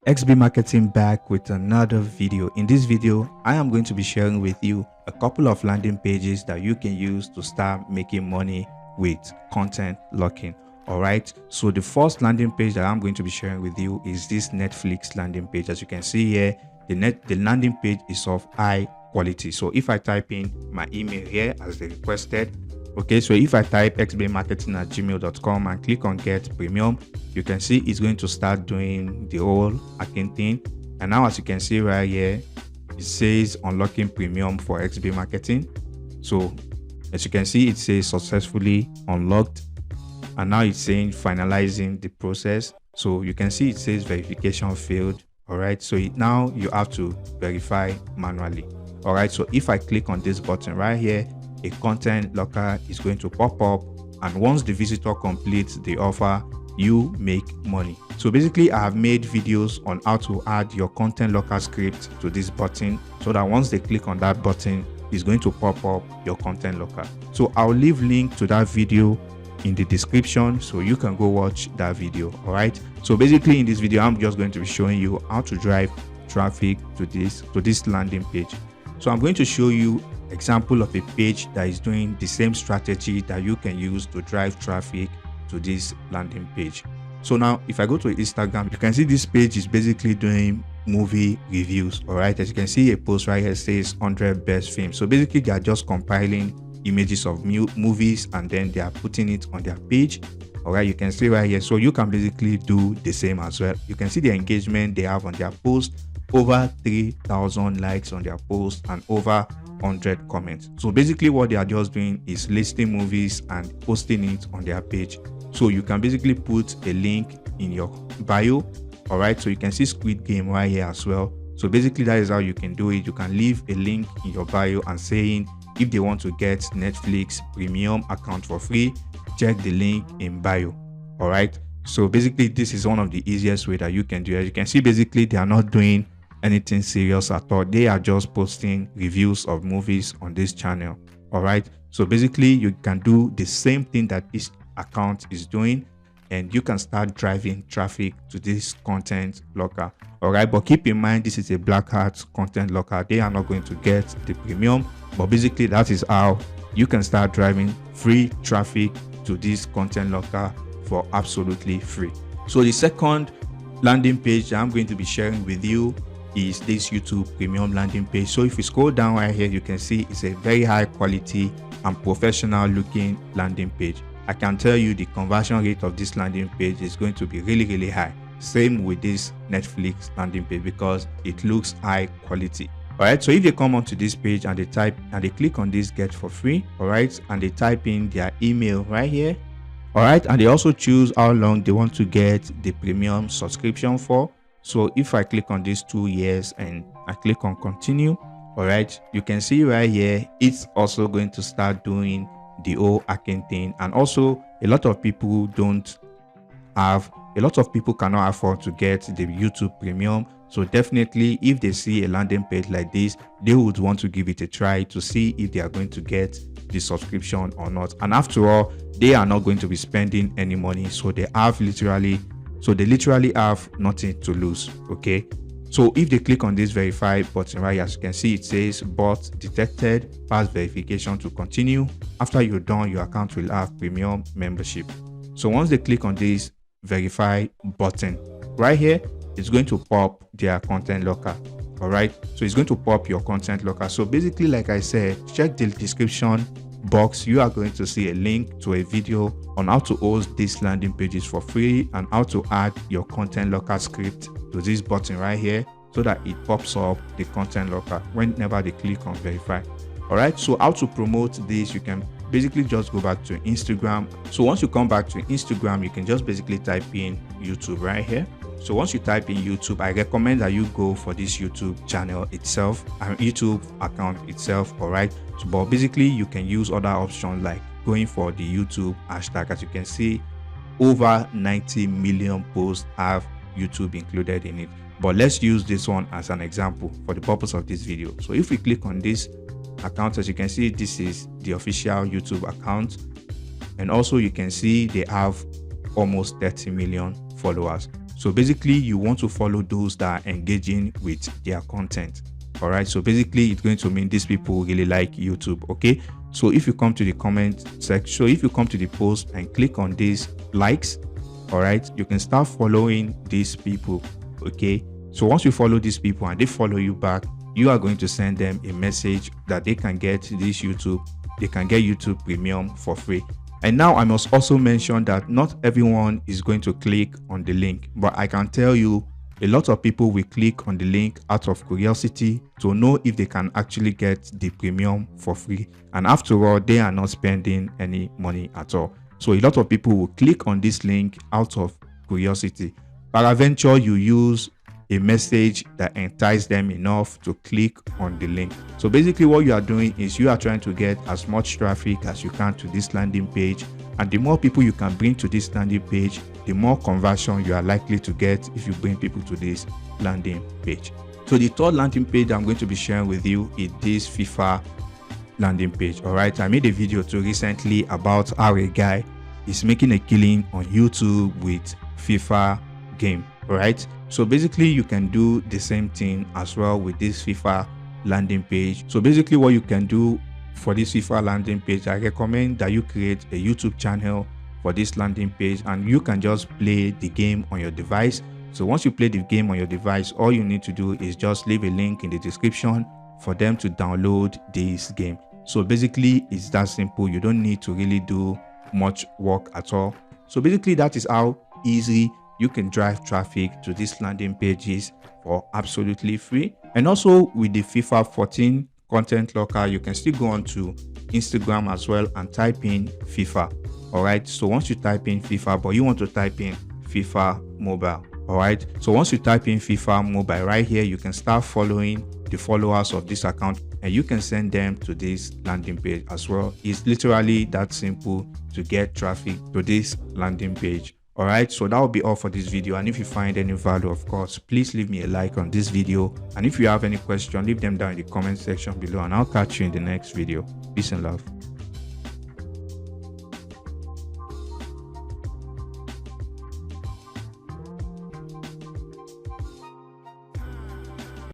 XB Marketing back with another video. In this video, I am going to be sharing with you a couple of landing pages that you can use to start making money with content locking. All right, so the first landing page that I'm going to be sharing with you is this Netflix landing page. As you can see here, the landing page is of high quality. So if I type in my email here as they requested, okay, so if I type xbmarketing@gmail.com and click on get premium, you can see it's going to start doing the whole hacking thing. And now as you can see right here, it says unlocking premium for XB marketing. So as you can see, it says successfully unlocked, and now it's saying finalizing the process. So you can see it says verification failed. All right, so now you have to verify manually. All right, so if I click on this button right here, a content locker is going to pop up, and once the visitor completes the offer, you make money. So basically, I have made videos on how to add your content locker script to this button, so that once they click on that button, it's going to pop up your content locker. So I'll leave link to that video in the description so you can go watch that video. All right, so basically in this video, I'm just going to be showing you how to drive traffic to this landing page. So I'm going to show you example of a page that is doing the same strategy that you can use to drive traffic to this landing page. So now if I go to Instagram, you can see this page is basically doing movie reviews. All right, as you can see, a post right here says 100 best films. So basically they are just compiling images of movies and then they are putting it on their page. All right, you can see right here. So you can basically do the same as well. You can see the engagement they have on their post, over 3,000 likes on their post and over 100 comments. So basically what they are just doing is listing movies and posting it on their page. So you can basically put a link in your bio. All right, so you can see Squid Game right here as well. So basically that is how you can do it. You can leave a link in your bio and saying if they want to get Netflix premium account for free, check the link in bio. All right, so basically this is one of the easiest way that you can do it. You can see basically they are not doing anything serious at all. They are just posting reviews of movies on this channel. All right, so basically you can do the same thing that this account is doing, and you can start driving traffic to this content locker. All right, but keep in mind this is a black hat content locker. They are not going to get the premium, but basically that is how you can start driving free traffic to this content locker for absolutely free. So the second landing page that I'm going to be sharing with you is this YouTube premium landing page. So if you scroll down right here, you can see it's a very high quality and professional looking landing page. I can tell you the conversion rate of this landing page is going to be really high. Same with this Netflix landing page because it looks high quality. All right, so if they come onto this page and they click on this get for free, all right, and they type in their email right here, all right, and they also choose how long they want to get the premium subscription for. So if I click on these 2 years and I click on continue, all right, you can see right here, it's also going to start doing the whole hacking thing. And also a lot of people cannot afford to get the YouTube premium. So definitely if they see a landing page like this, they would want to give it a try to see if they are going to get the subscription or not. And after all, they are not going to be spending any money. So they literally have nothing to lose. Okay, so if they click on this verify button right here, as you can see, it says bot detected, pass verification to continue. After you're done, your account will have premium membership. So once they click on this verify button right here, it's going to pop their content locker. All right, so it's going to pop your content locker. So basically, like I said, check the description box. You are going to see a link to a video on how to host these landing pages for free and how to add your content locker script to this button right here so that it pops up the content locker whenever they click on verify. All right, so how to promote this, you can basically just go back to Instagram. So once you come back to Instagram, you can just basically type in YouTube right here. So once you type in YouTube, I recommend that you go for this YouTube channel itself and YouTube account itself. All right, so, but basically you can use other options like going for the YouTube hashtag. As you can see, over 90 million posts have YouTube included in it, but let's use this one as an example for the purpose of this video. So if we click on this account, as you can see, this is the official YouTube account, and also you can see they have almost 30 million followers. So basically you want to follow those that are engaging with their content. All right, so basically it's going to mean these people really like YouTube. Okay, so if you come to the comment section, so if you come to the post and click on these likes, all right, you can start following these people. Okay, so once you follow these people and they follow you back, you are going to send them a message that they can get this YouTube, they can get YouTube Premium for free. And now I must also mention that not everyone is going to click on the link, but I can tell you a lot of people will click on the link out of curiosity to know if they can actually get the premium for free. And after all, they are not spending any money at all. So a lot of people will click on this link out of curiosity. Peradventure, you use a message that entices them enough to click on the link. So basically what you are doing is you are trying to get as much traffic as you can to this landing page, and the more people you can bring to this landing page, the more conversion you are likely to get if you bring people to this landing page. So the third landing page I'm going to be sharing with you is this FIFA landing page. All right, I made a video too recently about how a guy is making a killing on YouTube with FIFA game. All right, so basically you can do the same thing as well with this FIFA landing page. So basically what you can do for this FIFA landing page, I recommend that you create a YouTube channel for this landing page, and you can just play the game on your device. So once you play the game on your device, all you need to do is just leave a link in the description for them to download this game. So basically it's that simple. You don't need to really do much work at all. So basically that is how easy you can drive traffic to these landing pages for absolutely free. And also with the FIFA 14 content locker, you can still go on to Instagram as well and type in FIFA. All right, so once you type in FIFA, but you want to type in FIFA mobile. All right, so once you type in FIFA mobile right here, you can start following the followers of this account and you can send them to this landing page as well. It's literally that simple to get traffic to this landing page. All right, so that will be all for this video, and if you find any value, of course, please leave me a like on this video, and if you have any question, leave them down in the comment section below, and I'll catch you in the next video. Peace and love.